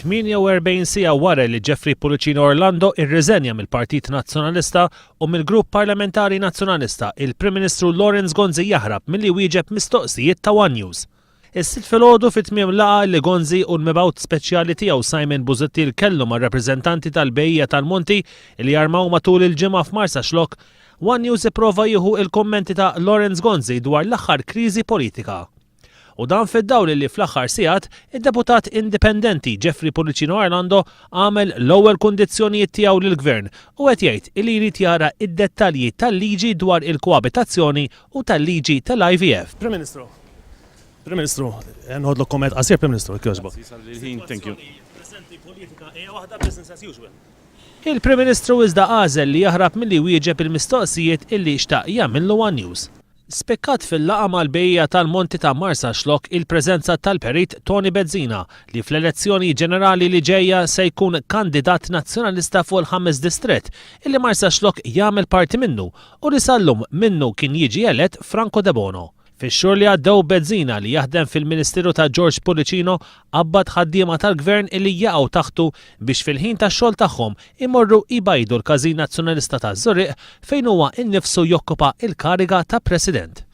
48 siegħa wara li Jeffrey Pulicino Orlando irriżenja mill-Partit Nazzjonalista u mill-Grupp Parlamentari Nazzjonalista, il-Prim Ministru Lawrence Gonzi jaħrab milli wieġeb mistoqsijiet ta' One News. Is-sitt filgħodu fit-tmiem laqgħa li Gonzi u l-mibgħut speċjali tiegħu Simon Busuttil kellu mar-rappreżentanti tal-Bejja tal-Monti li jarmaw matul il-ġimgħa f'Marsaxlok, One News ipprova jieħu il-kommenti ta' Lawrence Gonzi dwar l-aħħar kriżi politika. U dan fid-dawl li fl-aħħar sigħat id-deputat indipendenti Jeffrey Pulicino Orlando għamel l-ewwel kundizzjonijiet tiegħu lill-Gvern u qed jgħid li jrid jara id-dettalji tal-liġi dwar il-koabitazzjoni u tal-liġi tal-IVF. Prim Ministru, nħodlok komment qasir Prim Ministru, kjożbok. Thank you. Il-Prim Ministru iżda għażel li jaħrab milli wieġeb il-mistoqsijiet illi xtaq jagħmillu One News. Spekkat fil-laqa mal-Bejja tal-Monti ta' Marsaxlok il-preżenza tal-Perit Tony Bezzina li fl-elezzjoni ġenerali li ġejja se jkun kandidat nazzjonalista fuq il-5 distrett illi Marsaxlok jagħmel parti minnu u li sallum minnu kien jiġi elett Franco De Bono. Fix-xhur li għaddew Bezzina li jaħdem fil-Ministeru ta' George Pulicino qabbad ħaddiema tal-Gvern illi jaqgħu taħtu biex fil-ħin tax-xogħol tagħhom imorru jbajdu l-Każin Nazzjonalista ta' Żurriq fejn huwa innifsu jokkupa il-kariga ta' President.